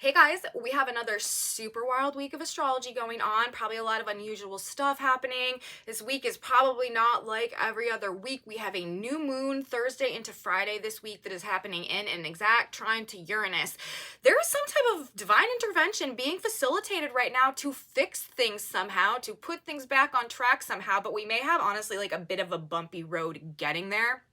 Hey guys, we have another super wild week of astrology going on. Probably a lot of unusual stuff happening. This week is probably not like every other week. We have a new moon Thursday into Friday this week that is happening in an exact trine to Uranus. There is some type of divine intervention being facilitated right now to fix things somehow, to put things back on track somehow, but we may have honestly like a bit of a bumpy road getting there.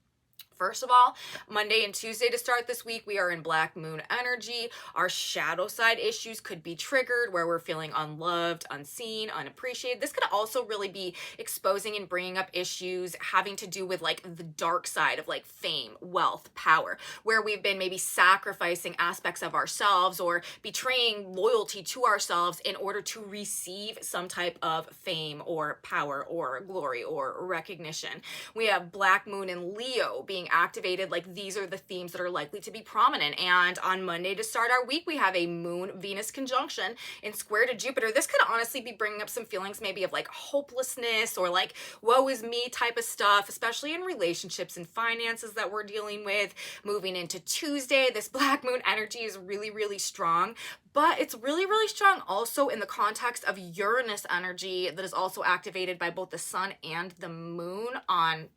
First of all, Monday and Tuesday to start this week, we are in Black Moon energy. Our shadow side issues could be triggered where we're feeling unloved, unseen, unappreciated. This could also really be exposing and bringing up issues having to do with like the dark side of like fame, wealth, power, where we've been maybe sacrificing aspects of ourselves or betraying loyalty to ourselves in order to receive some type of fame or power or glory or recognition. We have Black Moon in Leo being activated. Like these are the themes that are likely to be prominent. And on Monday to start our week, we have a Moon Venus conjunction in square to Jupiter. This could honestly be bringing up some feelings maybe of like hopelessness or like woe is me type of stuff, especially in relationships and finances that we're dealing with. Moving into Tuesday, this Black Moon energy is really, really strong, but it's really, really strong also in the context of Uranus energy that is also activated by both the sun and the moon on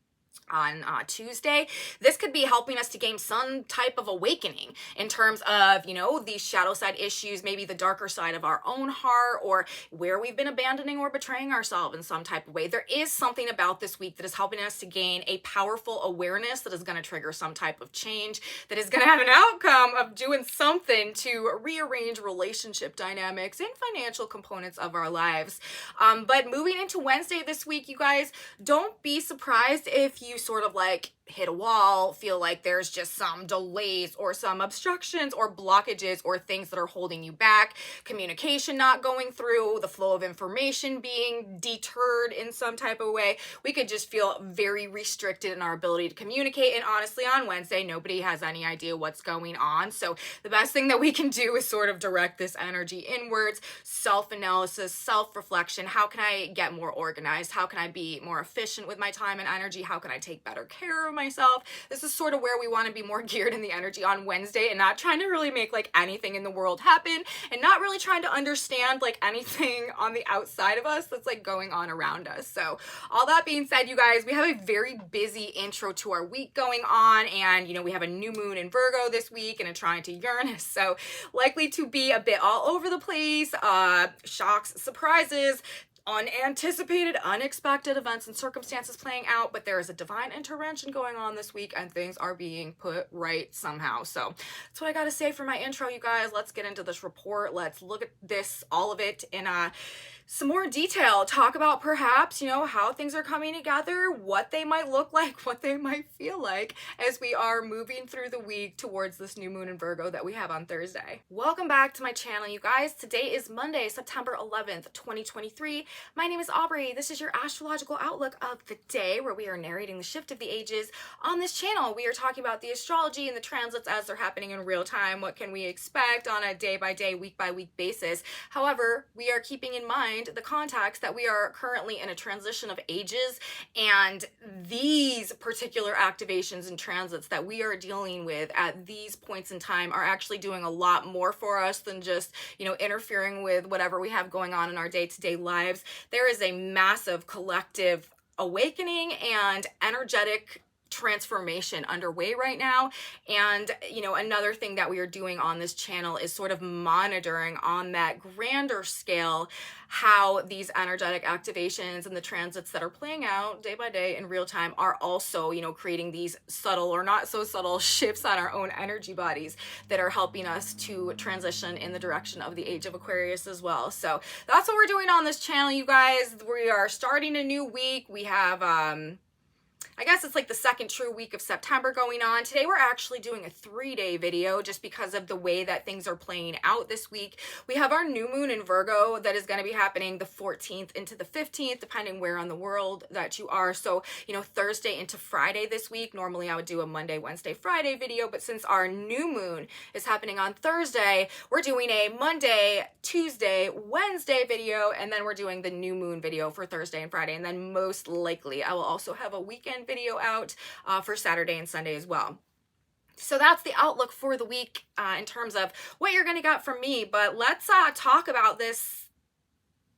Tuesday. This could be helping us to gain some type of awakening in terms of, these shadow side issues, maybe the darker side of our own heart or where we've been abandoning or betraying ourselves in some type of way. There is something about this week that is helping us to gain a powerful awareness that is going to trigger some type of change, that is going to have an outcome of doing something to rearrange relationship dynamics and financial components of our lives. But moving into Wednesday this week, you guys, don't be surprised if you sort of like hit a wall, feel like there's just some delays or some obstructions or blockages or things that are holding you back, communication not going through, the flow of information being deterred in some type of way. We could just feel very restricted in our ability to communicate. And honestly, on Wednesday, nobody has any idea what's going on. So the best thing that we can do is sort of direct this energy inwards, self-analysis, self-reflection. How can I get more organized? How can I be more efficient with my time and energy? How can I take better care of myself? This is sort of where we want to be more geared in the energy on Wednesday and not trying to really make like anything in the world happen and not really trying to understand like anything on the outside of us that's like going on around us. So all that being said, you guys, we have a very busy intro to our week going on, and we have a new moon in Virgo this week and a trine to Uranus, so likely to be a bit all over the place, shocks, surprises, unanticipated, unexpected events and circumstances playing out, but there is a divine intervention going on this week and things are being put right somehow. So that's what I gotta say for my intro, you guys. Let's get into this report. Let's look at this, all of it, in some more detail. Talk about perhaps, how things are coming together, what they might look like, what they might feel like as we are moving through the week towards this new moon in Virgo that we have on Thursday. Welcome back to my channel, you guys. Today is Monday, September 11th, 2023. My name is Aubrey. This is your astrological outlook of the day, where we are narrating the shift of the ages. On this channel, we are talking about the astrology and the transits as they're happening in real time. What can we expect on a day-by-day, week-by-week basis? However, we are keeping in mind the context that we are currently in a transition of ages, and these particular activations and transits that we are dealing with at these points in time are actually doing a lot more for us than just, interfering with whatever we have going on in our day-to-day lives. There is a massive collective awakening and energetic transformation underway right now. And another thing that we are doing on this channel is sort of monitoring on that grander scale how these energetic activations and the transits that are playing out day by day in real time are also creating these subtle or not so subtle shifts on our own energy bodies that are helping us to transition in the direction of the age of Aquarius as well. So that's what we're doing on this channel, you guys. We are starting a new week. We have I guess it's like the second true week of September going on. Today we're actually doing a 3-day video just because of the way that things are playing out this week. We have our new moon in Virgo that is going to be happening the 14th into the 15th, depending where on the world that you are. So, Thursday into Friday this week. Normally I would do a Monday, Wednesday, Friday video, but since our new moon is happening on Thursday, we're doing a Monday, Tuesday, Wednesday video, and then we're doing the new moon video for Thursday and Friday. And then most likely I will also have a weekend video out for Saturday and Sunday as well. So that's the outlook for the week in terms of what you're going to get from me. But let's talk about this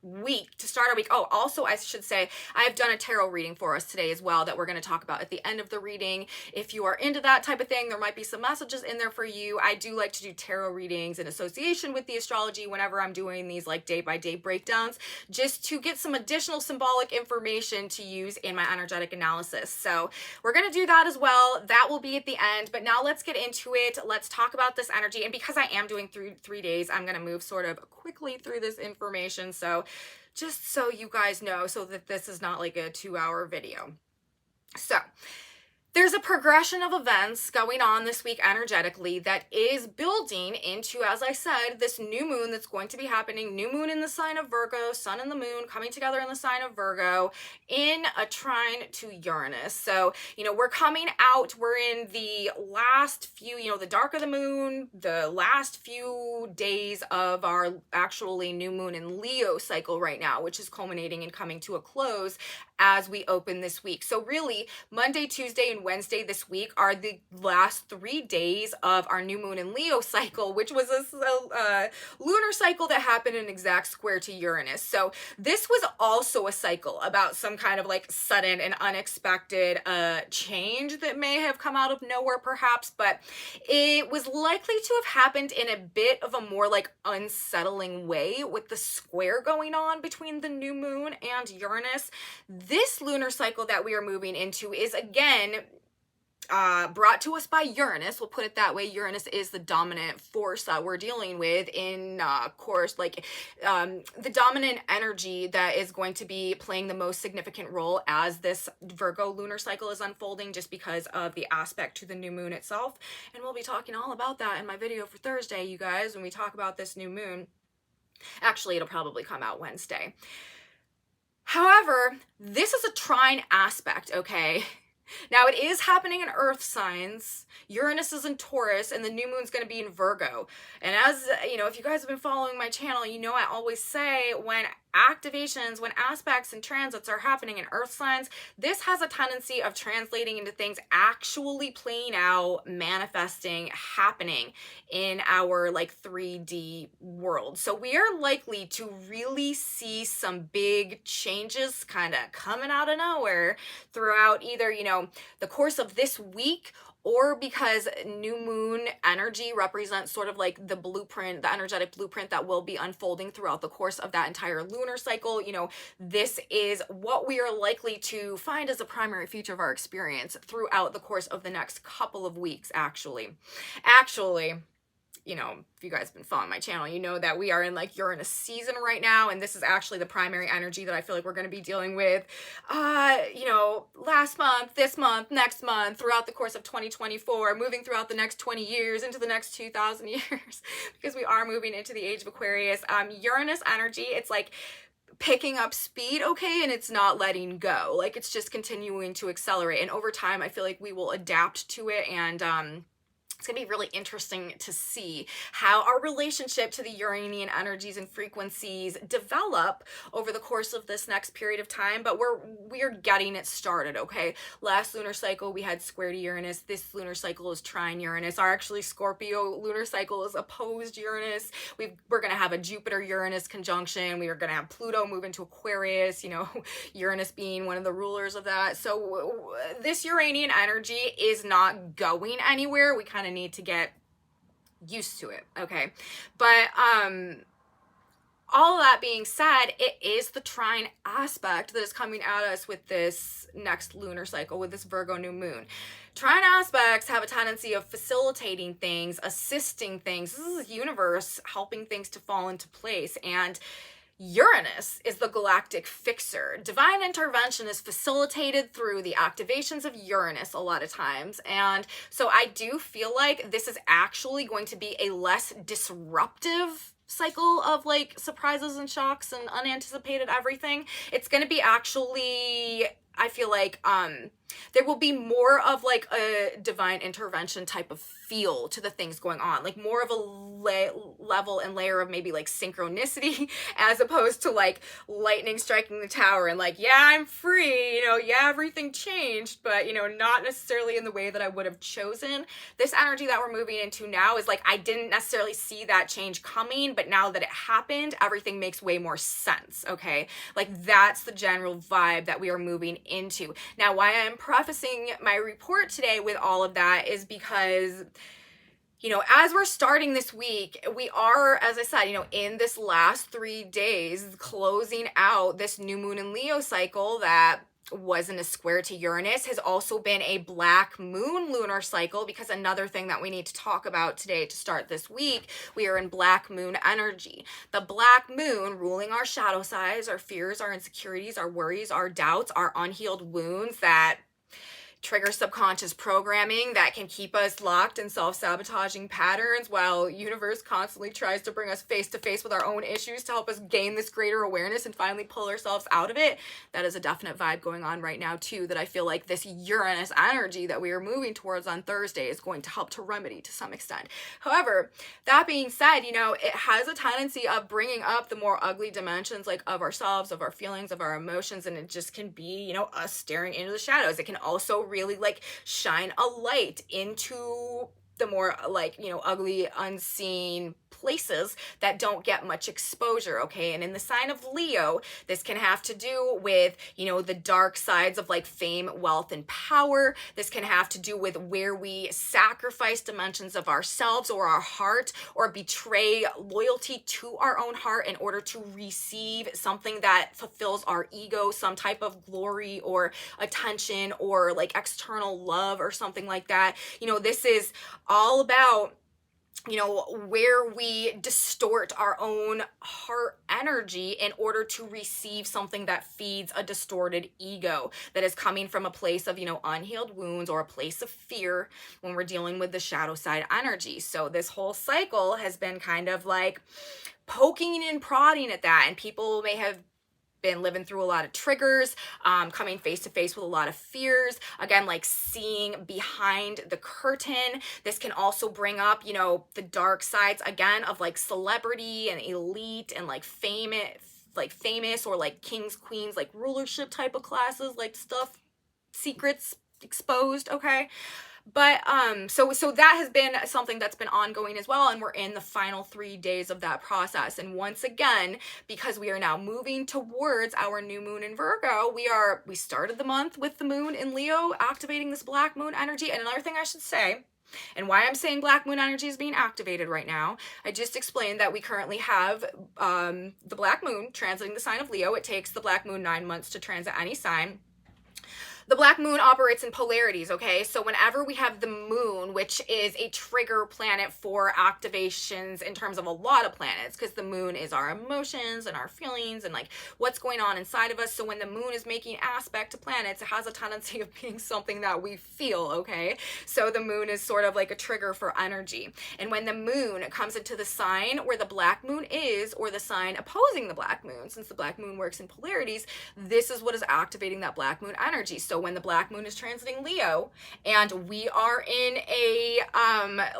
week to start our week. Oh, also I should say I have done a tarot reading for us today as well that we're going to talk about at the end of the reading. If you are into that type of thing, there might be some messages in there for you. I do like to do tarot readings in association with the astrology whenever I'm doing these like day by day breakdowns, just to get some additional symbolic information to use in my energetic analysis. So we're going to do that as well. That will be at the end, but now let's get into it. Let's talk about this energy. And because I am doing 3 days, I'm going to move sort of quickly through this information. So just so you guys know, so that this is not like a 2-hour video. So there's a progression of events going on this week energetically that is building into, as I said, this new moon that's going to be happening. New moon in the sign of Virgo, sun and the moon coming together in the sign of Virgo in a trine to Uranus. So, we're coming out, we're in the last few, the dark of the moon, the last few days of our actually new moon in Leo cycle right now, which is culminating and coming to a close as we open this week. So really, Monday, Tuesday, and Wednesday this week are the last 3 days of our new moon in Leo cycle, which was a lunar cycle that happened in exact square to Uranus. So this was also a cycle about some kind of like sudden and unexpected change that may have come out of nowhere perhaps, but it was likely to have happened in a bit of a more like unsettling way with the square going on between the new moon and Uranus. This lunar cycle that we are moving into is again brought to us by Uranus. We'll put it that way. Uranus is the dominant force that we're dealing with in, course, like the dominant energy that is going to be playing the most significant role as this Virgo lunar cycle is unfolding, just because of the aspect to the new moon itself. And we'll be talking all about that in my video for Thursday, you guys, when we talk about this new moon. Actually, it'll probably come out Wednesday. However, this is a trine aspect, okay? Now, it is happening in earth signs. Uranus is in Taurus, and the new moon's going to be in Virgo. And as, if you guys have been following my channel, I always say when activations, when aspects and transits are happening in earth signs, this has a tendency of translating into things actually playing out, manifesting, happening in our like 3D world. So we are likely to really see some big changes kind of coming out of nowhere throughout either, the course of this week, or because new moon energy represents sort of like the blueprint, the energetic blueprint that will be unfolding throughout the course of that entire lunar cycle. This is what we are likely to find as a primary feature of our experience throughout the course of the next couple of weeks, actually. If you guys have been following my channel, you know that we are in like Uranus season right now, and this is actually the primary energy that I feel like we're going to be dealing with, last month, this month, next month, throughout the course of 2024, moving throughout the next 20 years into the next 2,000 years, because we are moving into the age of Aquarius. Uranus energy, it's like picking up speed, okay, and it's not letting go. Like, it's just continuing to accelerate, and over time, I feel like we will adapt to it, and it's going to be really interesting to see how our relationship to the Uranian energies and frequencies develop over the course of this next period of time, but we're getting it started, okay? Last lunar cycle, we had square to Uranus. This lunar cycle is trine Uranus. Our actually Scorpio lunar cycle is opposed Uranus. We're going to have a Jupiter-Uranus conjunction. We are going to have Pluto move into Aquarius, Uranus being one of the rulers of that. So this Uranian energy is not going anywhere. We kind of need to get used to it, okay? But all of that being said, it is the trine aspect that is coming at us with this next lunar cycle, with this Virgo new moon. Trine aspects have a tendency of facilitating things, assisting things. This is the universe helping things to fall into place, and Uranus is the galactic fixer. Divine intervention is facilitated through the activations of Uranus a lot of times. And so I do feel like this is actually going to be a less disruptive cycle of like surprises and shocks and unanticipated everything. It's going to be actually I feel like there will be more of like a divine intervention type of feel to the things going on, like more of a level and layer of maybe like synchronicity as opposed to like lightning striking the tower and like, yeah, I'm free, yeah, everything changed, but not necessarily in the way that I would have chosen. This energy that we're moving into now is like, I didn't necessarily see that change coming, but now that it happened, everything makes way more sense. Okay, like that's the general vibe that we are moving into. Now, why I'm prefacing my report today with all of that is because as we're starting this week, we are, as I said, in this last 3 days, closing out this new moon in Leo cycle that was in a square to Uranus, has also been a black moon lunar cycle, because another thing that we need to talk about today to start this week, we are in black moon energy. The black moon ruling our shadow sides, our fears, our insecurities, our worries, our doubts, our unhealed wounds that trigger subconscious programming that can keep us locked in self-sabotaging patterns while universe constantly tries to bring us face to face with our own issues to help us gain this greater awareness and finally pull ourselves out of it. That is a definite vibe going on right now too, that I feel like this Uranus energy that we are moving towards on Thursday is going to help to remedy to some extent. However, that being said, it has a tendency of bringing up the more ugly dimensions like of ourselves, of our feelings, of our emotions, and it just can be, us staring into the shadows. It can also really like shine a light into the more like, ugly, unseen places that don't get much exposure, okay? And in the sign of Leo, this can have to do with, the dark sides of like fame, wealth, and power. This can have to do with where we sacrifice dimensions of ourselves or our heart, or betray loyalty to our own heart in order to receive something that fulfills our ego, some type of glory or attention or like external love or something like that. This is all about where we distort our own heart energy in order to receive something that feeds a distorted ego that is coming from a place of, unhealed wounds or a place of fear when we're dealing with the shadow side energy. So this whole cycle has been kind of like poking and prodding at that, and people may have been living through a lot of triggers, coming face to face with a lot of fears, again, like seeing behind the curtain. This can also bring up, the dark sides again of like celebrity and elite and like famous or like kings, queens, like rulership type of classes, like stuff, secrets exposed, okay? But so that has been something that's been ongoing as well, and we're in the final 3 days of that process. And once again, because we are now moving towards our new moon in Virgo, we started the month with the moon in Leo activating this black moon energy. And another thing I should say, and why I'm saying black moon energy is being activated right now, I just explained that we currently have the black moon transiting the sign of Leo. It takes the black moon 9 months to transit any sign. The black moon operates in polarities, okay? So whenever we have the moon, which is a trigger planet for activations in terms of a lot of planets, because the moon is our emotions and our feelings and like what's going on inside of us. So when the moon is making aspect to planets, it has a tendency of being something that we feel, okay? So the moon is sort of like a trigger for energy. And when the moon comes into the sign where the black moon is, or the sign opposing the black moon, since the black moon works in polarities, this is what is activating that black moon energy. So when the black moon is transiting Leo and we are in a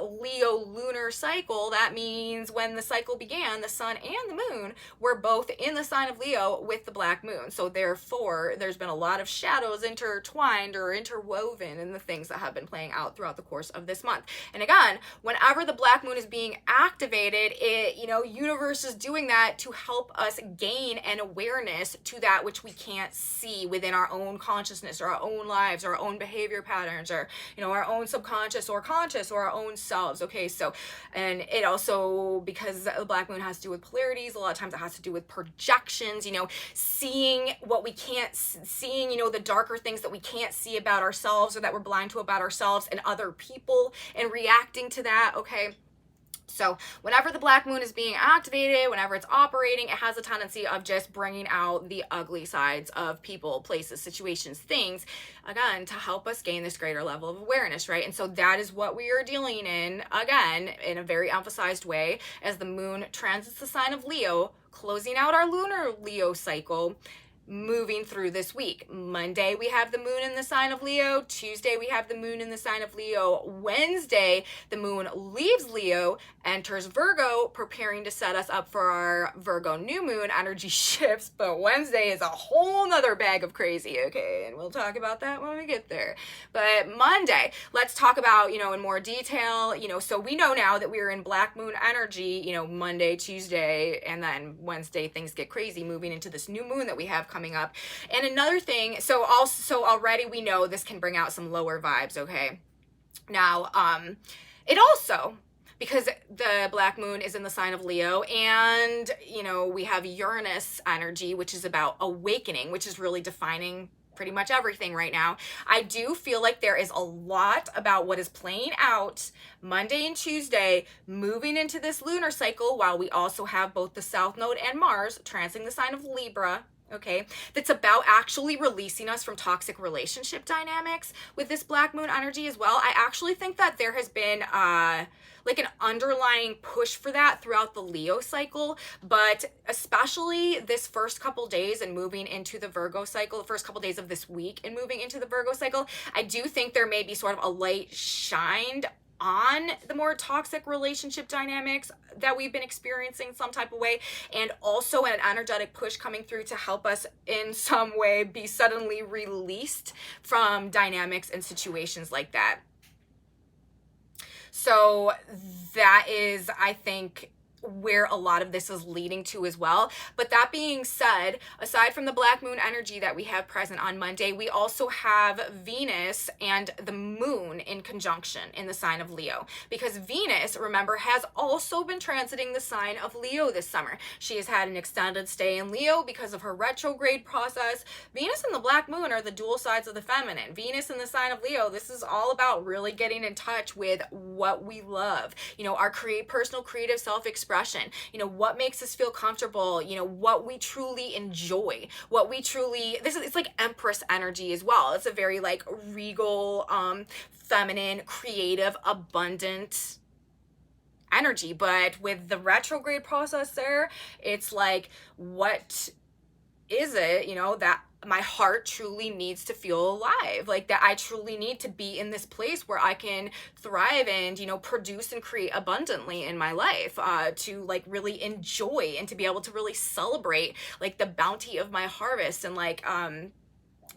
Leo lunar cycle, that means when the cycle began, the sun and the moon were both in the sign of Leo with the black moon. So therefore, there's been a lot of shadows intertwined or interwoven in the things that have been playing out throughout the course of this month. And again, whenever the black moon is being activated, universe is doing that to help us gain an awareness to that which we can't see within our own consciousness or our own lives or our own behavior patterns or our own subconscious or conscious or our own selves. Okay, so, and it also, because the black moon has to do with polarities, a lot of times it has to do with projections, seeing what we can't, seeing the darker things that we can't see about ourselves or that we're blind to about ourselves and other people, and reacting to that. Okay, so whenever the black moon is being activated, whenever it's operating, it has a tendency of just bringing out the ugly sides of people, places, situations, things, again, to help us gain this greater level of awareness, right? And so that is what we are dealing in, again, in a very emphasized way, as the moon transits the sign of Leo, closing out our lunar Leo cycle. moving through this week. Monday, we have the moon in the sign of Leo. Tuesday, we have the moon in the sign of Leo. Wednesday, the moon leaves Leo, enters Virgo, preparing to set us up for our Virgo new moon energy shifts. But Wednesday is a whole nother bag of crazy, okay? And we'll talk about that when we get there. But Monday, let's talk about, in more detail, so we know now that we're in black moon energy, Monday, Tuesday, and then Wednesday, things get crazy moving into this new moon that we have coming up. And another thing, so already we know this can bring out some lower vibes, okay? Now, it also, because the black moon is in the sign of Leo, and, we have Uranus energy, which is about awakening, which is really defining pretty much everything right now. I do feel like there is a lot about what is playing out Monday and Tuesday, moving into this lunar cycle, while we also have both the South Node and Mars transiting the sign of Libra. Okay, that's about actually releasing us from toxic relationship dynamics with this black moon energy as well. I actually think that there has been like an underlying push for that throughout the Leo cycle, but especially this first couple days and moving into the Virgo cycle, the first couple days of this week and moving into the Virgo cycle, I do think there may be sort of a light shined on the more toxic relationship dynamics that we've been experiencing some type of way, and also an energetic push coming through to help us in some way be suddenly released from dynamics and situations like that. So that is, I think, where a lot of this is leading to as well. But that being said, aside from the black moon energy that we have present on Monday, we also have Venus and the moon in conjunction in the sign of Leo, because Venus, remember, has also been transiting the sign of Leo this summer. She has had an extended stay in Leo because of her retrograde process. Venus and the black moon are the dual sides of the feminine. Venus in the sign of Leo, this is all about really getting in touch with what we love, our personal creative self-expression, what makes us feel comfortable, what we truly enjoy, it's like Empress energy as well. It's a very like regal, feminine, creative, abundant energy. But with the retrograde process there, it's like, what is it, that my heart truly needs to feel alive, like that I truly need to be in this place where I can thrive and, produce and create abundantly in my life, to like really enjoy and to be able to really celebrate like the bounty of my harvest and like,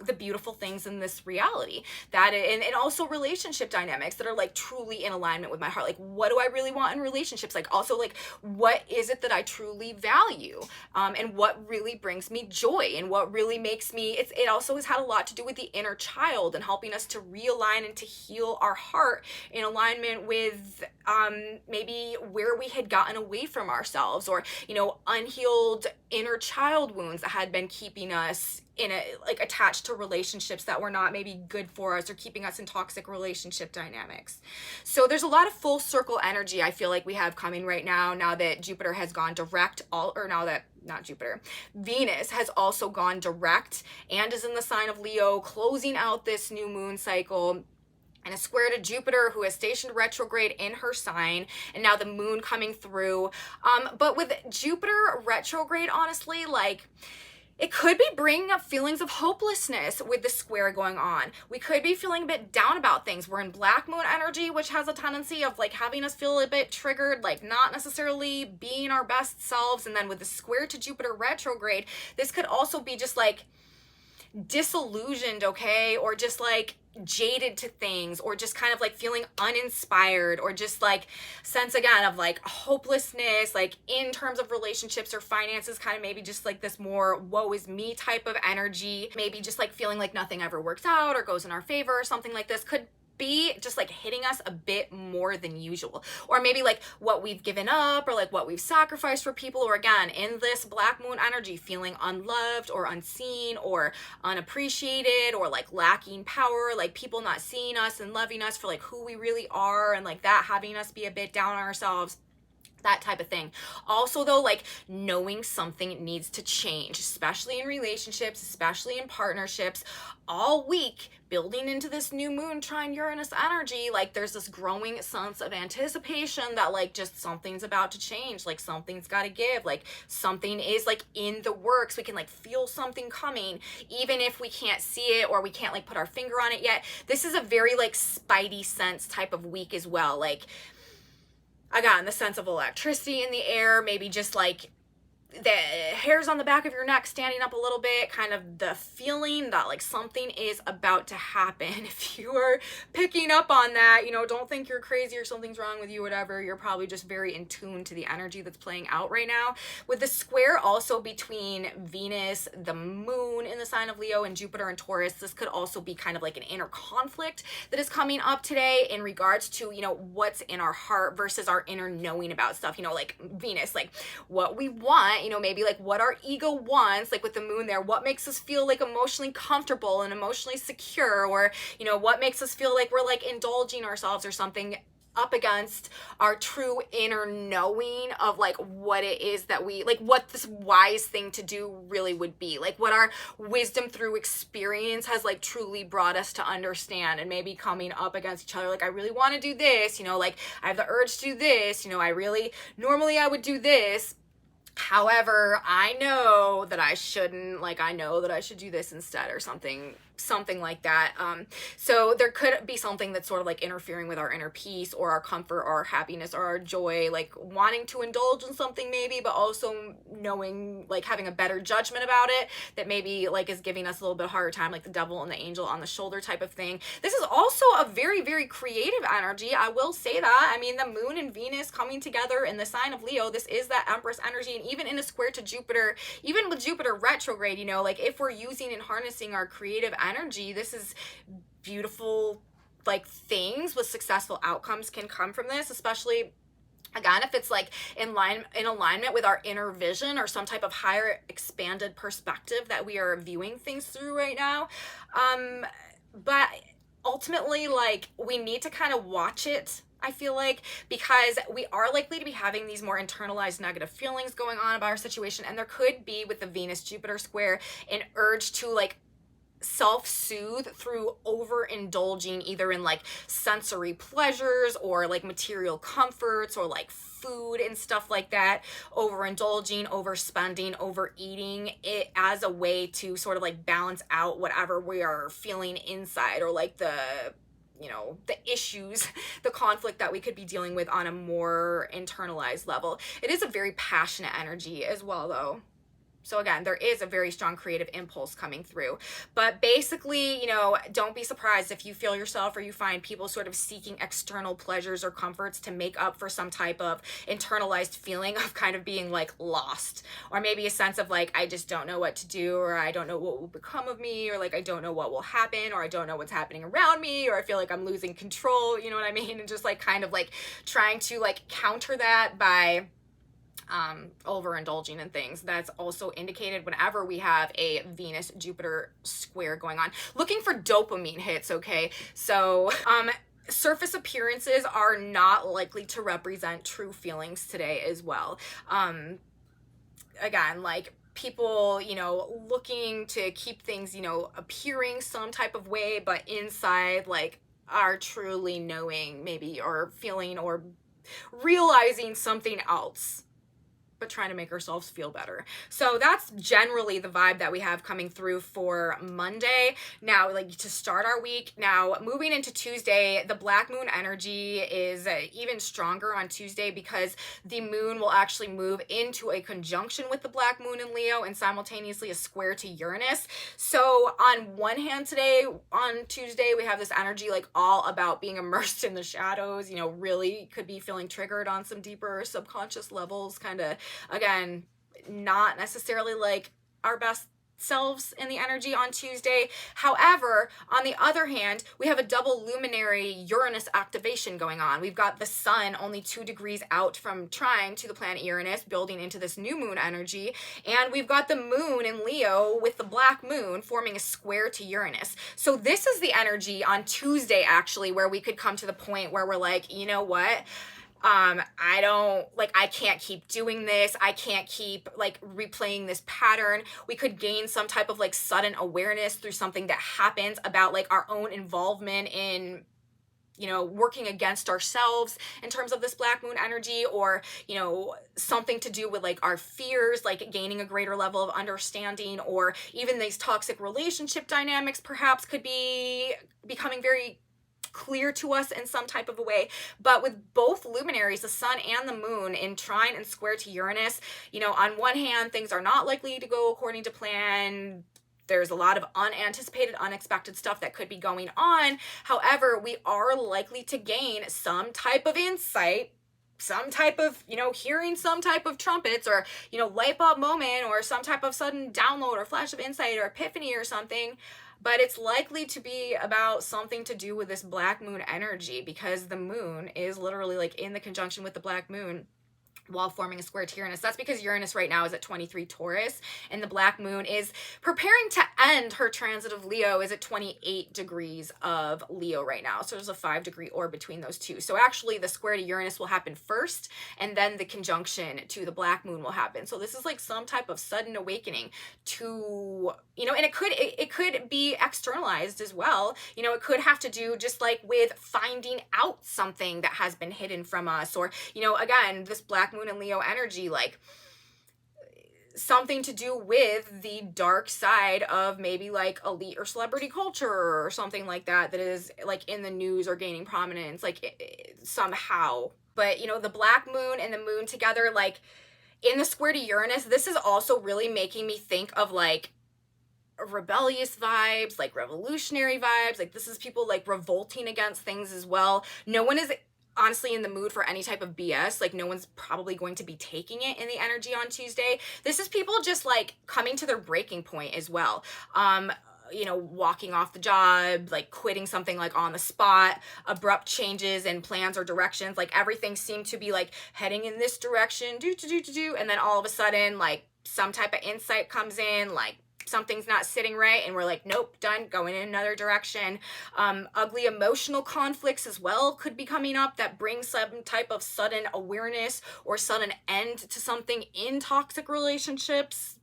the beautiful things in this reality, and also relationship dynamics that are like truly in alignment with my heart. Like, what do I really want in relationships? Like, also like, what is it that I truly value, and what really brings me joy, and what really makes me, it also has had a lot to do with the inner child and helping us to realign and to heal our heart in alignment with maybe where we had gotten away from ourselves, or unhealed inner child wounds that had been keeping us attached to relationships that were not maybe good for us, or keeping us in toxic relationship dynamics. So there's a lot of full circle energy I feel like we have coming right now that Jupiter has gone direct, Venus has also gone direct and is in the sign of Leo, closing out this new moon cycle, and a square to Jupiter, who has stationed retrograde in her sign, and now the moon coming through. But with Jupiter retrograde, honestly, like, it could be bringing up feelings of hopelessness with the square going on. We could be feeling a bit down about things. We're in black moon energy, which has a tendency of like having us feel a bit triggered, like not necessarily being our best selves. And then with the square to Jupiter retrograde, this could also be just like disillusioned, okay? Or just like jaded to things, or just kind of like feeling uninspired, or just like sense again of like hopelessness, like in terms of relationships or finances, kind of maybe just like this more woe is me type of energy, maybe just like feeling like nothing ever works out or goes in our favor, or something like this could be just like hitting us a bit more than usual. Or maybe like what we've given up, or like what we've sacrificed for people, or again in this black moon energy feeling unloved or unseen or unappreciated, or like lacking power, like people not seeing us and loving us for like who we really are, and like that having us be a bit down on ourselves. that type of thing. Also though, like knowing something needs to change, especially in relationships, especially in partnerships, all week building into this new moon trine Uranus energy, like there's this growing sense of anticipation that like just something's about to change, like something's got to give, like something is like in the works. We can like feel something coming even if we can't see it or we can't like put our finger on it yet. This is a very like spidey sense type of week as well. Like I got in the sense of electricity in the air, maybe just like the hairs on the back of your neck standing up a little bit, kind of the feeling that like something is about to happen. If you are picking up on that, you know, don't think you're crazy or something's wrong with you, whatever. You're probably just very in tune to the energy that's playing out right now. With the square also between Venus, the moon in the sign of Leo, and Jupiter and Taurus, this could also be kind of like an inner conflict that is coming up today in regards to, you know, what's in our heart versus our inner knowing about stuff. You know, like Venus, like what we want, you know, maybe like what our ego wants, like with the moon there, what makes us feel like emotionally comfortable and emotionally secure, or, you know, what makes us feel like we're like indulging ourselves or something, up against our true inner knowing of like what it is that we like, what this wise thing to do really would be, like what our wisdom through experience has like truly brought us to understand, and maybe coming up against each other, like I really want to do this, you know, like I have the urge to do this, you know, normally I would do this. However, I know that I shouldn't, like I know that I should do this instead or something like that. So there could be something that's sort of like interfering with our inner peace or our comfort or our happiness or our joy, like wanting to indulge in something maybe, but also knowing, like having a better judgment about it that maybe like is giving us a little bit harder time, like the devil and the angel on the shoulder type of thing. This is also a very, very creative energy. I will say that. I mean, the moon and Venus coming together in the sign of Leo, this is that Empress energy, and even in a square to Jupiter, even with Jupiter retrograde, you know, like if we're using and harnessing our creative energy, this is beautiful, like things with successful outcomes can come from this, especially again if it's like in alignment with our inner vision or some type of higher expanded perspective that we are viewing things through right now. But ultimately, like we need to kind of watch it, I feel like, because we are likely to be having these more internalized negative feelings going on about our situation, and there could be with the Venus Jupiter square an urge to like self-soothe through overindulging either in like sensory pleasures or like material comforts or like food and stuff like that, overindulging, overspending, overeating it as a way to sort of like balance out whatever we are feeling inside, or like the, you know, the issues, the conflict that we could be dealing with on a more internalized level. It is a very passionate energy as well though. So again, there is a very strong creative impulse coming through. But basically, you know, don't be surprised if you feel yourself or you find people sort of seeking external pleasures or comforts to make up for some type of internalized feeling of kind of being like lost, or maybe a sense of like, I just don't know what to do, or I don't know what will become of me, or like I don't know what will happen, or I don't know what's happening around me, or I feel like I'm losing control, you know what I mean? And just like kind of like trying to like counter that by overindulging in things. That's also indicated whenever we have a Venus Jupiter square going on. Looking for dopamine hits, okay? So surface appearances are not likely to represent true feelings today as well. Again, like people, you know, looking to keep things, you know, appearing some type of way, but inside like are truly knowing maybe or feeling or realizing something else, but trying to make ourselves feel better. So that's generally the vibe that we have coming through for Monday. Now, like to start our week, now moving into Tuesday, the black moon energy is even stronger on Tuesday because the moon will actually move into a conjunction with the black moon in Leo and simultaneously a square to Uranus. So on one hand today, on Tuesday, we have this energy like all about being immersed in the shadows, you know, really could be feeling triggered on some deeper subconscious levels, kind of again, not necessarily like our best selves in the energy on Tuesday. However, on the other hand, we have a double luminary Uranus activation going on. We've got the sun only 2 degrees out from trine to the planet Uranus, building into this new moon energy, and we've got the moon in Leo with the black moon forming a square to Uranus. So this is the energy on Tuesday actually where we could come to the point where we're like, you know what? I can't keep doing this. I can't keep like replaying this pattern. We could gain some type of like sudden awareness through something that happens about like our own involvement in, you know, working against ourselves in terms of this black moon energy, or, you know, something to do with like our fears, like gaining a greater level of understanding, or even these toxic relationship dynamics perhaps could be becoming very clear to us in some type of a way. But with both luminaries, the sun and the moon, in trine and square to Uranus, you know, on one hand, things are not likely to go according to plan. There's a lot of unanticipated, unexpected stuff that could be going on. However, we are likely to gain some type of insight, some type of, you know, hearing some type of trumpets, or, you know, light bulb moment, or some type of sudden download or flash of insight or epiphany or something. But it's likely to be about something to do with this black moon energy, because the moon is literally like in the conjunction with the black moon while forming a square to Uranus. That's because Uranus right now is at 23 Taurus, and the black moon is preparing to end her transit of Leo, is at 28 degrees of Leo right now. So there's a 5-degree orb between those two. So actually the square to Uranus will happen first, and then the conjunction to the black moon will happen. So this is like some type of sudden awakening to, you know, and it could be externalized as well. You know, it could have to do just like with finding out something that has been hidden from us, or, you know, again, this black moon and Leo energy, like something to do with the dark side of maybe like elite or celebrity culture or something like that, that is like in the news or gaining prominence, like somehow. But, you know, the black moon and the moon together, like in the square to Uranus, this is also really making me think of like rebellious vibes, like revolutionary vibes. Like this is people like revolting against things as well. No one is honestly in the mood for any type of BS. Like no one's probably going to be taking it in the energy on Tuesday. This is people just like coming to their breaking point as well. You know, walking off the job, like quitting something like on the spot, abrupt changes in plans or directions. Like everything seemed to be like heading in this direction, and then all of a sudden, like some type of insight comes in, like something's not sitting right, and we're like, nope, done, going in another direction. Ugly emotional conflicts as well could be coming up that bring some type of sudden awareness or sudden end to something in toxic relationships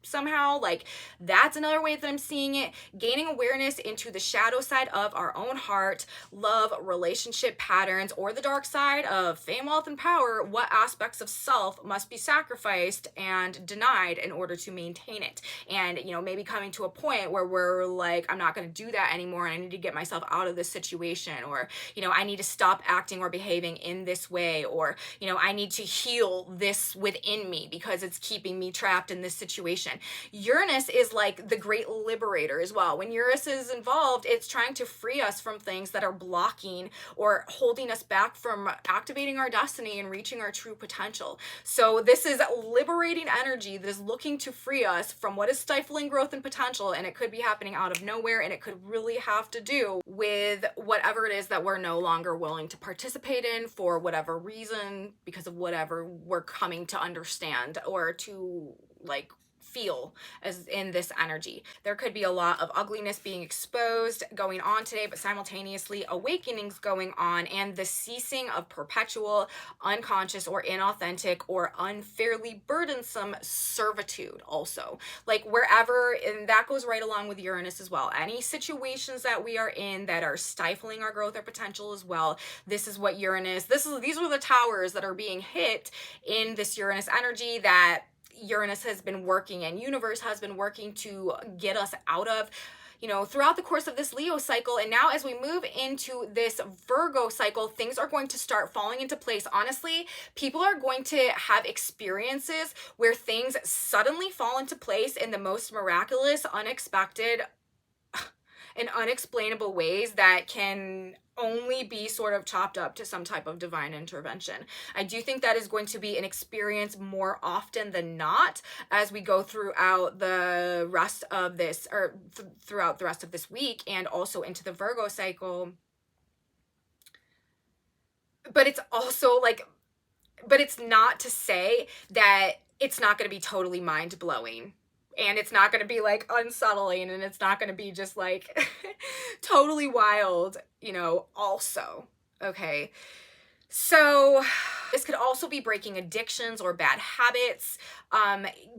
somehow. Like that's another way that I'm seeing it. Gaining awareness into the shadow side of our own heart, love, relationship patterns, or the dark side of fame, wealth, and power. What aspects of self must be sacrificed and denied in order to maintain it? And, you know, maybe coming to a point where we're like, I'm not going to do that anymore, and I need to get myself out of this situation, or, you know, I need to stop acting or behaving in this way, or, you know, I need to heal this within me because it's keeping me trapped in this situation. Uranus is like the great liberator as well. When Uranus is involved, it's trying to free us from things that are blocking or holding us back from activating our destiny and reaching our true potential. So this is liberating energy that is looking to free us from what is stifling growth and potential, and it could be happening out of nowhere, and it could really have to do with whatever it is that we're no longer willing to participate in for whatever reason, because of whatever we're coming to understand or to like feel as in this energy. There could be a lot of ugliness being exposed going on today, but simultaneously awakenings going on, and the ceasing of perpetual, unconscious, or inauthentic, or unfairly burdensome servitude also. Like wherever, and that goes right along with Uranus as well. Any situations that we are in that are stifling our growth or potential as well. This is what Uranus, these are the towers that are being hit in this Uranus energy that Uranus has been working and universe has been working to get us out of, you know, throughout the course of this Leo cycle. And now as we move into this Virgo cycle, things are going to start falling into place. Honestly, people are going to have experiences where things suddenly fall into place in the most miraculous, unexpected, and unexplainable ways that can only be sort of chopped up to some type of divine intervention. I do think that is going to be an experience more often than not as we go throughout the rest of this, or throughout the rest of this week, and also into the Virgo cycle. But it's also like, but it's not to say that it's not going to be totally mind-blowing. And it's not going to be like unsettling, and it's not going to be just like totally wild, you know, also. Okay. So this could also be breaking addictions or bad habits,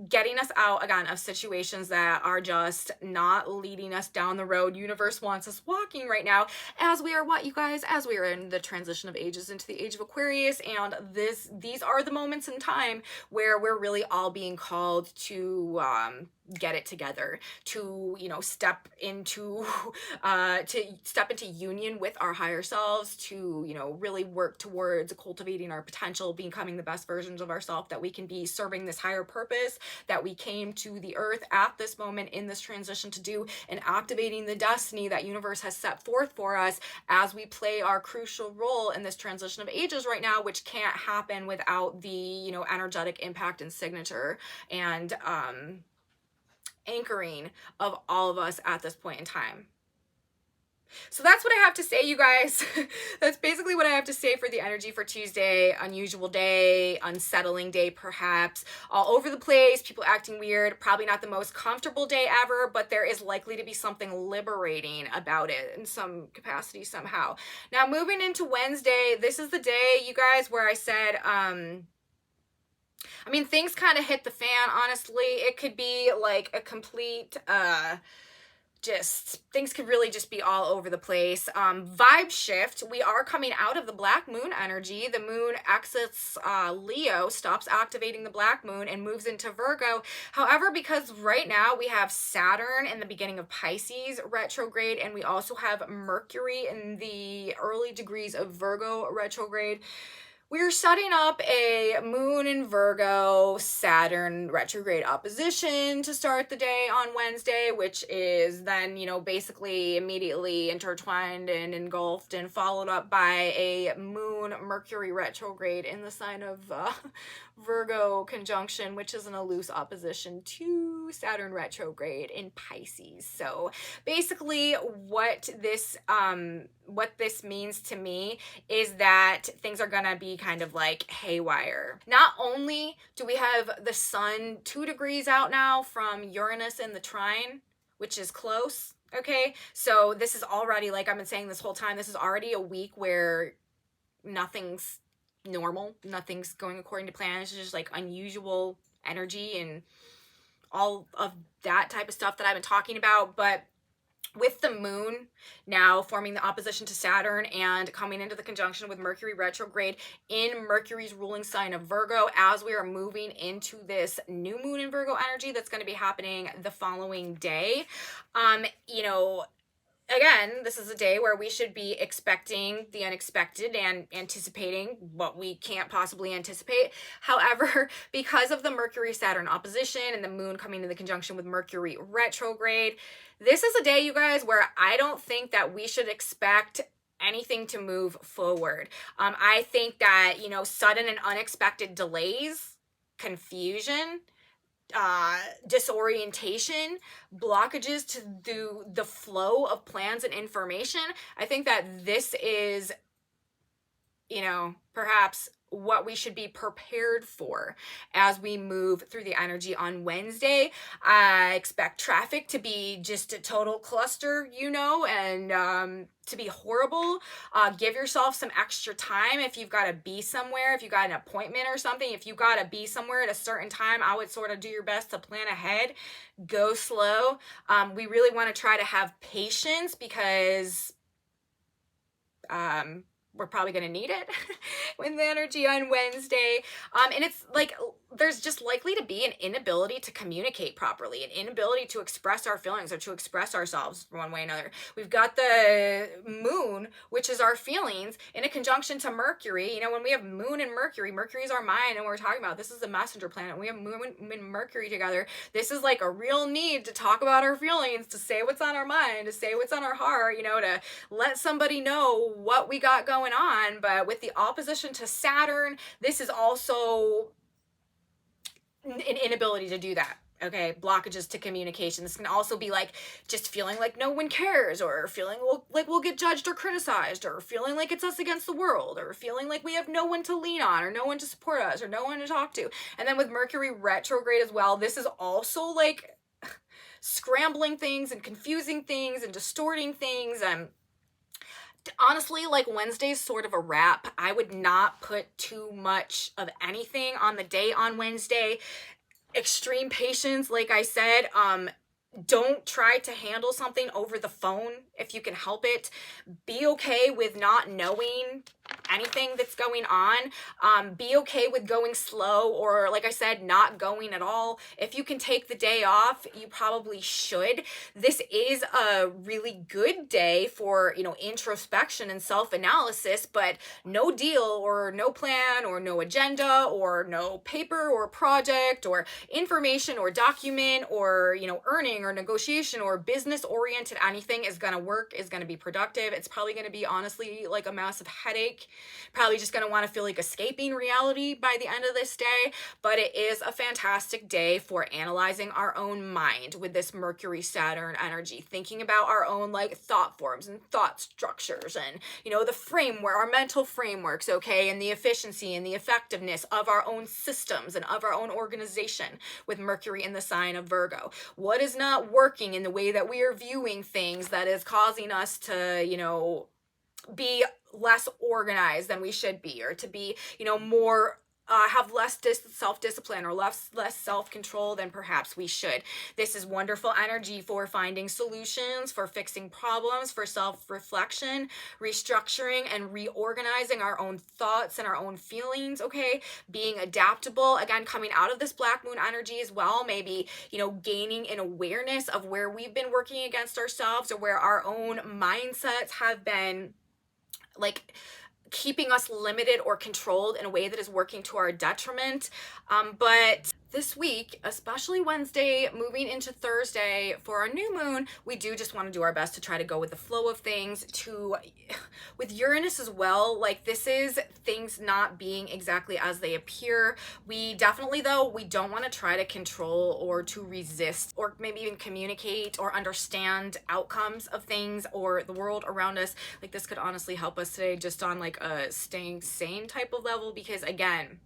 getting us out again of situations that are just not leading us down the road universe wants us walking right now, as we are what, you guys, as we are in the transition of ages into the age of Aquarius. And these are the moments in time where we're really all being called to get it together, to step into union with our higher selves, to really work towards cultivating our potential, becoming the best versions of ourselves that we can be, serving this higher purpose that we came to the earth at this moment in this transition to do, and activating the destiny that universe has set forth for us as we play our crucial role in this transition of ages right now, which can't happen without the energetic impact and signature and anchoring of all of us at this point in time. So that's what I have to say, you guys. That's basically what I have to say for the energy for Tuesday. Unusual day, unsettling day perhaps, all over the place, people acting weird, probably not the most comfortable day ever, but there is likely to be something liberating about it in some capacity somehow. Now moving into Wednesday, this is the day, you guys, where I said, I mean, things kind of hit the fan, honestly. It could be like a complete, just things could really just be all over the place. Vibe shift. We are coming out of the black moon energy. The moon exits Leo, stops activating the black moon and moves into Virgo. However, because right now we have Saturn in the beginning of Pisces retrograde, and we also have Mercury in the early degrees of Virgo retrograde, we're setting up a moon in Virgo, Saturn retrograde opposition to start the day on Wednesday, which is then, basically immediately intertwined and engulfed and followed up by a moon Mercury retrograde in the sign of Virgo conjunction, which is in a loose opposition to Saturn retrograde in Pisces. So basically what this means to me is that things are gonna be kind of like haywire. Not only do we have the sun 2 degrees out now from Uranus in the trine, which is close, okay? So this is already, like I've been saying this whole time, this is already a week where nothing's normal, nothing's going according to plan. It's just like unusual energy and all of that type of stuff that I've been talking about. But with the moon now forming the opposition to Saturn and coming into the conjunction with Mercury retrograde in Mercury's ruling sign of Virgo, as we are moving into this new moon in Virgo energy that's going to be happening the following day, again, this is a day where we should be expecting the unexpected and anticipating what we can't possibly anticipate. However, because of the Mercury-Saturn opposition and the moon coming into the conjunction with Mercury retrograde, this is a day, you guys, where I don't think that we should expect anything to move forward. I think that, sudden and unexpected delays, confusion, disorientation, blockages to the flow of plans and information. I think that this is, perhaps what we should be prepared for as we move through the energy on Wednesday. I expect traffic to be just a total cluster, and to be horrible. Give yourself some extra time if you've got to be somewhere, if you got an appointment or something, if you got to be somewhere at a certain time, I would sort of do your best to plan ahead, go slow. We really want to try to have patience because we're probably going to need it with the energy on Wednesday. And it's like, there's just likely to be an inability to communicate properly, an inability to express our feelings or to express ourselves one way or another. We've got the moon, which is our feelings, in a conjunction to Mercury. When we have moon and Mercury, Mercury is our mind, and we're talking about this is the messenger planet. We have moon and Mercury together. This is like a real need to talk about our feelings, to say what's on our mind, to say what's on our heart, to let somebody know what we got going on. But with the opposition to Saturn, this is also an inability to do that. Okay, blockages to communication. This can also be like just feeling like no one cares, or feeling like we'll get judged or criticized, or feeling like it's us against the world, or feeling like we have no one to lean on, or no one to support us, or no one to talk to. And then with Mercury retrograde as well, this is also like scrambling things and confusing things and distorting things and honestly, like Wednesday's sort of a wrap. I would not put too much of anything on the day on Wednesday. Extreme patience, like I said. Don't try to handle something over the phone if you can help it. Be okay with not knowing anything that's going on. Be okay with going slow, or like I said, not going at all. If you can take the day off, you probably should. This is a really good day for, introspection and self-analysis, but no deal or no plan or no agenda or no paper or project or information or document or, earning or negotiation or business oriented anything is going to work, is going to be productive. It's probably going to be honestly like a massive headache. Probably just going to want to feel like escaping reality by the end of this day, but it is a fantastic day for analyzing our own mind with this Mercury Saturn energy, thinking about our own like thought forms and thought structures and, the framework, our mental frameworks, okay, and the efficiency and the effectiveness of our own systems and of our own organization with Mercury in the sign of Virgo. What is not working in the way that we are viewing things that is causing us to, be less organized than we should be, or to be, more have less self-discipline or less self-control than perhaps we should. This is wonderful energy for finding solutions, for fixing problems, for self-reflection, restructuring and reorganizing our own thoughts and our own feelings, okay? Being adaptable, again, coming out of this black moon energy as well, maybe, gaining an awareness of where we've been working against ourselves, or where our own mindsets have been like keeping us limited or controlled in a way that is working to our detriment. But this week, especially Wednesday, moving into Thursday for our new moon, we do just want to do our best to try to go with the flow of things, with Uranus as well. Like, this is things not being exactly as they appear. We definitely, though, we don't want to try to control or to resist or maybe even communicate or understand outcomes of things or the world around us. Like, this could honestly help us today just on like a staying sane type of level, because again,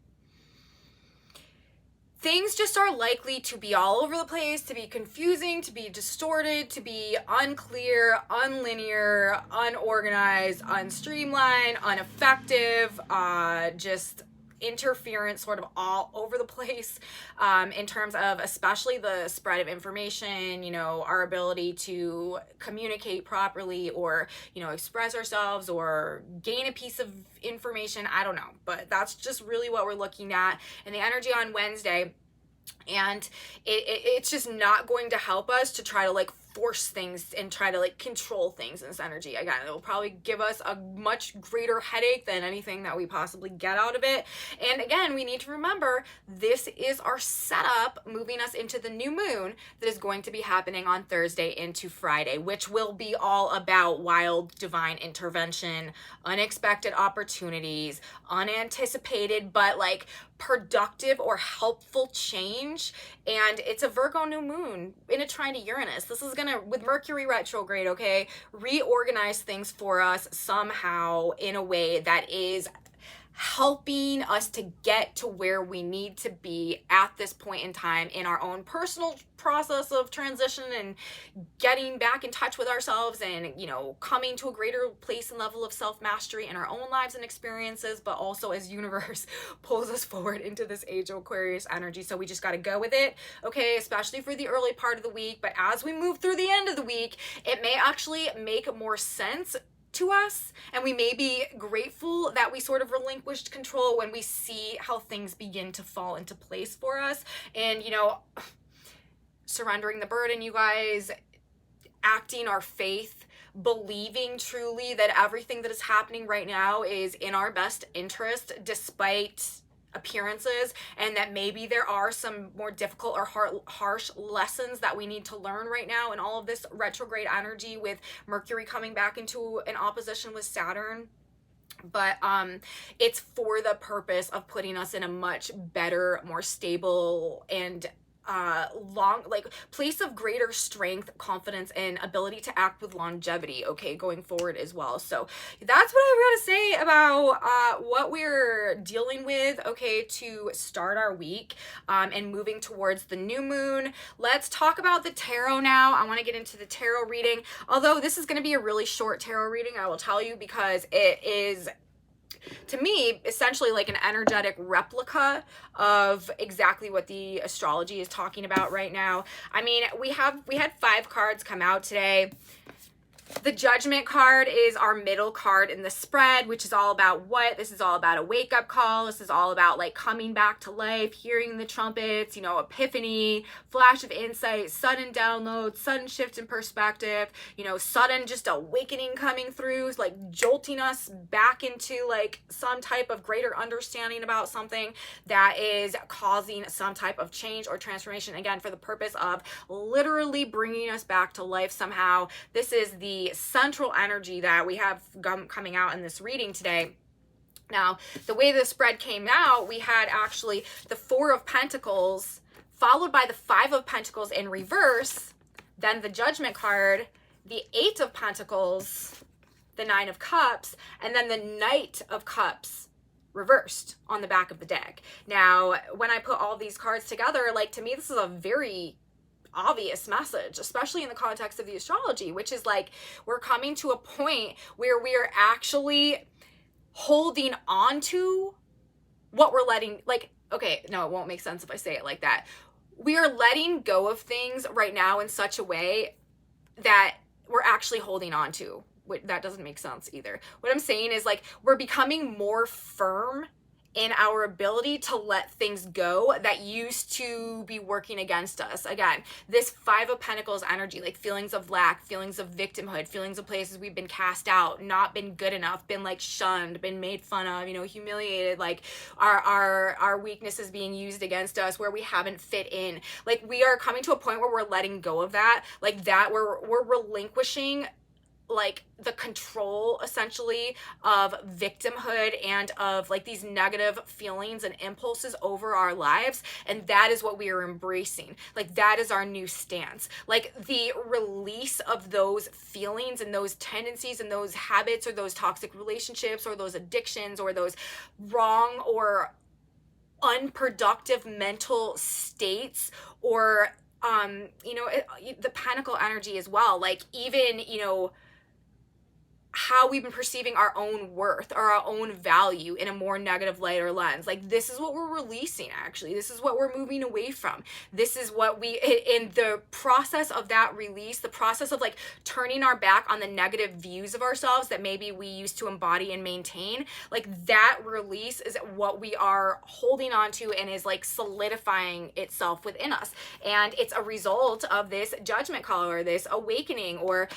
things just are likely to be all over the place, to be confusing, to be distorted, to be unclear, unlinear, unorganized, unstreamlined, ineffective, just interference sort of all over the place, in terms of especially the spread of information, our ability to communicate properly or, express ourselves or gain a piece of information. I don't know, but that's just really what we're looking at in the energy on Wednesday. And it's just not going to help us to try to like force things and try to like control things in this energy. Again, it will probably give us a much greater headache than anything that we possibly get out of it. And again, we need to remember this is our setup moving us into the new moon that is going to be happening on Thursday into Friday, which will be all about wild divine intervention, unexpected opportunities, unanticipated but like productive or helpful change. And it's a Virgo new moon in a trine to Uranus. This is gonna, with Mercury retrograde, okay, reorganize things for us somehow in a way that is helping us to get to where we need to be at this point in time in our own personal process of transition and getting back in touch with ourselves and, coming to a greater place and level of self-mastery in our own lives and experiences, but also as universe pulls us forward into this age of Aquarius energy. So we just got to go with it, okay, especially for the early part of the week. But as we move through the end of the week, it may actually make more sense to us, and we may be grateful that we sort of relinquished control when we see how things begin to fall into place for us. And surrendering the burden, you guys, acting our faith, believing truly that everything that is happening right now is in our best interest despite appearances, and that maybe there are some more difficult or harsh lessons that we need to learn right now in all of this retrograde energy with Mercury coming back into an opposition with Saturn. But it's for the purpose of putting us in a much better, more stable, and place of greater strength, confidence, and ability to act with longevity, okay, going forward as well. So that's what I've got to say about what we're dealing with, okay, to start our week and moving towards the new moon. Let's talk about the tarot now. I want to get into the tarot reading, although this is going to be a really short tarot reading, I will tell you, because it is, to me, essentially like an energetic replica of exactly what the astrology is talking about right now. I mean, we had 5 cards come out today. The Judgment card is our middle card in the spread, which is all about what? This is all about a wake-up call. This is all about like coming back to life, hearing the trumpets, you know, epiphany, flash of insight, sudden download, sudden shift in perspective, you know, sudden just awakening coming through, like jolting us back into like some type of greater understanding about something that is causing some type of change or transformation, again, for the purpose of literally bringing us back to life somehow. This is the central energy that we have coming out in this reading today. Now, the way the spread came out, we had actually the 4 of Pentacles followed by the 5 of Pentacles in reverse, then the Judgment card, the 8 of Pentacles, the 9 of Cups, and then the Knight of Cups reversed on the back of the deck. Now, when I put all these cards together, like, to me, this is a very obvious message, especially in the context of the astrology, which is like we're coming to a point where we are actually holding on to what we're letting, like, okay, no, it won't make sense if I say it like that. We are letting go of things right now in such a way that we're actually holding on to. That doesn't make sense either. What I'm saying is, like, we're becoming more firm in our ability to let things go that used to be working against us. Again, this 5 of Pentacles energy, like feelings of lack, feelings of victimhood, feelings of places we've been cast out, not been good enough, been like shunned, been made fun of, you know, humiliated, like our weaknesses being used against us, where we haven't fit in. Like, we are coming to a point where we're letting go of that, like that we're relinquishing like the control essentially of victimhood and of like these negative feelings and impulses over our lives. And that is what we are embracing. Like, that is our new stance. Like, the release of those feelings and those tendencies and those habits or those toxic relationships or those addictions or those wrong or unproductive mental states, or you know, the Pentacle energy as well, like even, you know, how we've been perceiving our own worth or our own value in a more negative light or lens. Like, this is what we're releasing, actually. This is what we're moving away from. This is what we, in the process of that release, the process of like turning our back on the negative views of ourselves that maybe we used to embody and maintain, like that release is what we are holding on to and is like solidifying itself within us. And it's a result of this judgment call or this awakening or,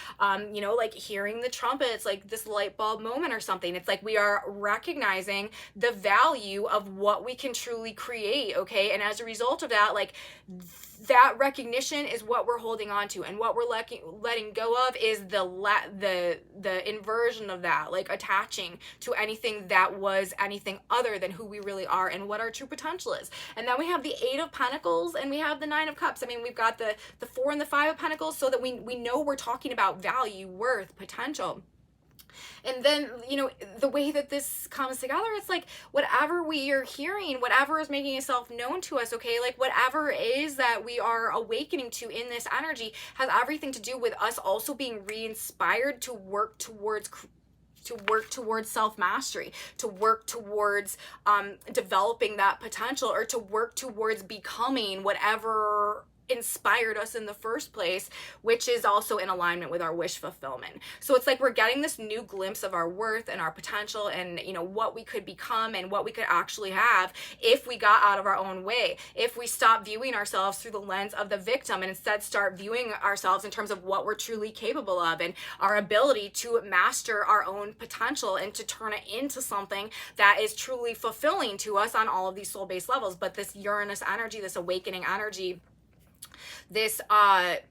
you know, like hearing the trumpets, like this light bulb moment or something. It's like we are recognizing the value of what we can truly create, okay? And as a result of that, like that recognition is what we're holding on to, and what we're letting go of is the inversion of that, like attaching to anything that was anything other than who we really are and what our true potential is. And then we have the 8 of Pentacles and we have the 9 of Cups. I mean, we've got the 4 and the 5 of Pentacles, so that we know we're talking about value, worth, potential. And then, you know, the way that this comes together, it's like whatever we are hearing, whatever is making itself known to us, okay, like whatever it is that we are awakening to in this energy has everything to do with us also being re-inspired to work towards self-mastery, to work towards developing that potential, or to work towards becoming whatever inspired us in the first place, which is also in alignment with our wish fulfillment. So it's like we're getting this new glimpse of our worth and our potential and, you know, what we could become and what we could actually have if we got out of our own way, if we stop viewing ourselves through the lens of the victim and instead start viewing ourselves in terms of what we're truly capable of and our ability to master our own potential and to turn it into something that is truly fulfilling to us on all of these soul-based levels. But this Uranus energy, this awakening energy, this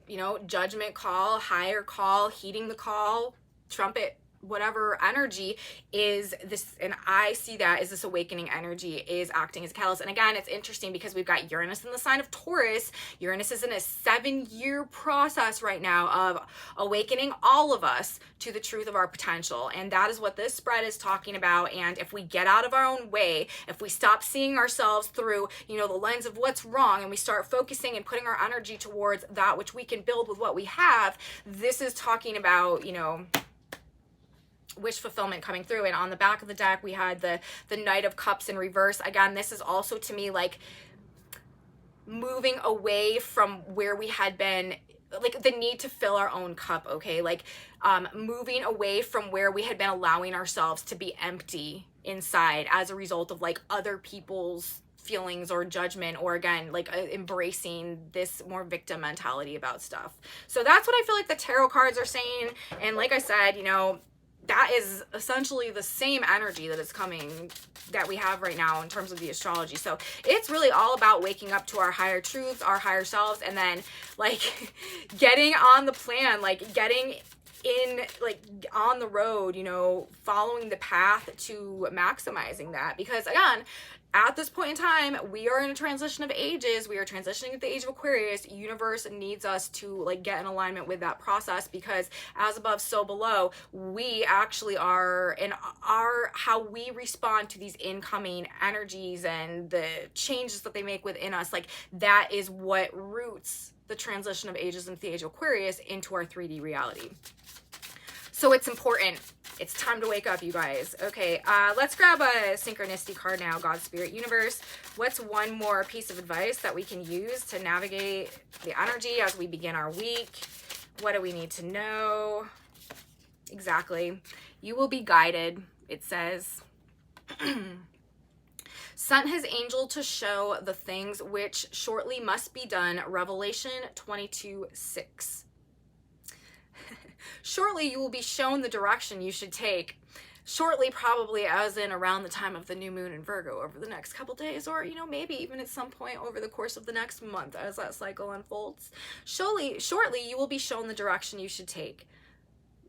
you know, judgment call, higher call, heeding the call, trumpet whatever energy is this, and I see that as this awakening energy is acting as a catalyst. And again, it's interesting because we've got Uranus in the sign of Taurus. Uranus is in a 7-year process right now of awakening all of us to the truth of our potential, and that is what this spread is talking about. And if we get out of our own way, if we stop seeing ourselves through, you know, the lens of what's wrong, and we start focusing and putting our energy towards that which we can build with what we have, this is talking about, you know, wish fulfillment coming through. And on the back of the deck, we had the Knight of Cups in reverse. Again, this is also to me like moving away from where we had been, like the need to fill our own cup, okay? Like moving away from where we had been allowing ourselves to be empty inside as a result of like other people's feelings or judgment, or again, like embracing this more victim mentality about stuff. So that's what I feel like the tarot cards are saying. And like I said, you know, that is essentially the same energy that is coming, that we have right now in terms of the astrology. So it's really all about waking up to our higher truths, our higher selves, and then like getting on the plan, like getting in, like on the road, you know, following the path to maximizing that. Because again, at this point in time, we are in a transition of ages. We are transitioning to the age of Aquarius. Universe needs us to like get in alignment with that process, because as above, so below, we actually are, and our how we respond to these incoming energies and the changes that they make within us, like that is what roots the transition of ages into the age of Aquarius into our 3D reality. So it's important. It's time to wake up, you guys. Okay, let's grab a synchronicity card now. God, Spirit, Universe. What's one more piece of advice that we can use to navigate the energy as we begin our week? What do we need to know? Exactly. You will be guided, it says. Sent his angel to show the things which shortly must be done. Revelation 22:6. Shortly you will be shown the direction you should take. Shortly, probably as in around the time of the new moon in Virgo, over the next couple days, or, you know, maybe even at some point over the course of the next month as that cycle unfolds. Shortly you will be shown the direction you should take.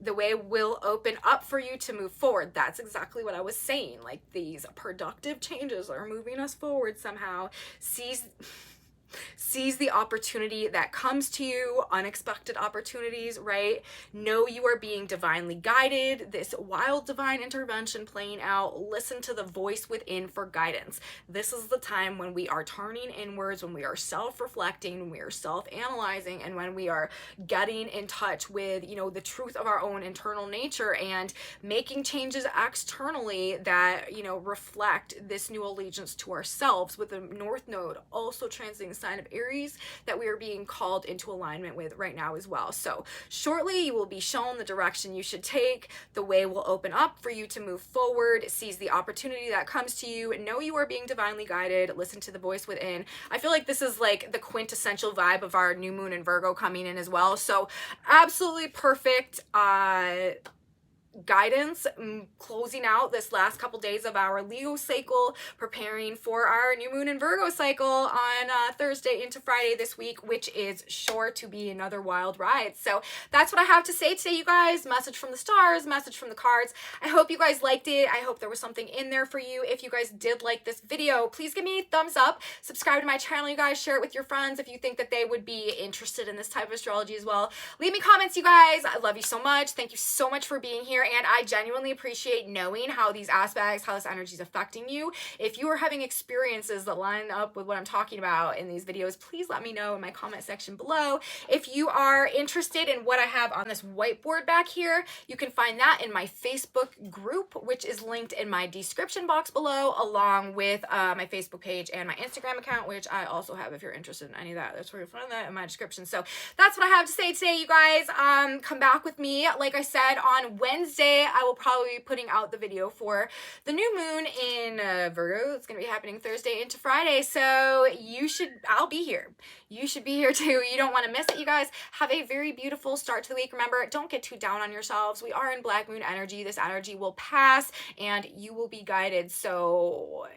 The way will open up for you to move forward. That's exactly what I was saying. Like, these productive changes are moving us forward somehow. Seize the opportunity that comes to you, unexpected opportunities, right? Know you are being divinely guided, this wild divine intervention playing out. Listen to the voice within for guidance. This is the time when we are turning inwards, when we are self-reflecting, when we are self-analyzing, and when we are getting in touch with, you know, the truth of our own internal nature and making changes externally that, you know, reflect this new allegiance to ourselves, with the North Node also transiting sign of Aries that we are being called into alignment with right now as well. So shortly you will be shown the direction you should take. The way will open up for you to move forward. Seize the opportunity that comes to you. Know you are being divinely guided. Listen to the voice within. I feel like this is like the quintessential vibe of our new moon in Virgo coming in as well. So absolutely perfect guidance, closing out this last couple days of our Leo cycle, preparing for our new moon in Virgo cycle on Thursday into Friday this week, which is sure to be another wild ride. So that's what I have to say today, you guys. Message from the stars, message from the cards. I hope you guys liked it. I hope there was something in there for you. If you guys did like this video, please give me a thumbs up, subscribe to my channel, you guys, share it with your friends if you think that they would be interested in this type of astrology as well. Leave me comments, you guys. I love you so much. Thank you so much for being here. And I genuinely appreciate knowing how these aspects, how this energy is affecting you. If you are having experiences that line up with what I'm talking about in these videos, please let me know in my comment section below. If you are interested in what I have on this whiteboard back here, you can find that in my Facebook group, which is linked in my description box below, along with my Facebook page and my Instagram account, which I also have if you're interested in any of that. That's where you'll find that in my description. So that's what I have to say today, you guys. Come back with me, like I said, on Wednesday. I will probably be putting out the video for the new moon in Virgo. It's going to be happening Thursday into Friday. So I'll be here. You should be here too. You don't want to miss it, you guys. Have a very beautiful start to the week. Remember, don't get too down on yourselves. We are in Black Moon energy. This energy will pass and you will be guided. So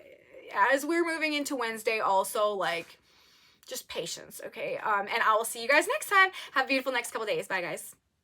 as we're moving into Wednesday also, like, just patience, okay? And I will see you guys next time. Have a beautiful next couple days. Bye, guys.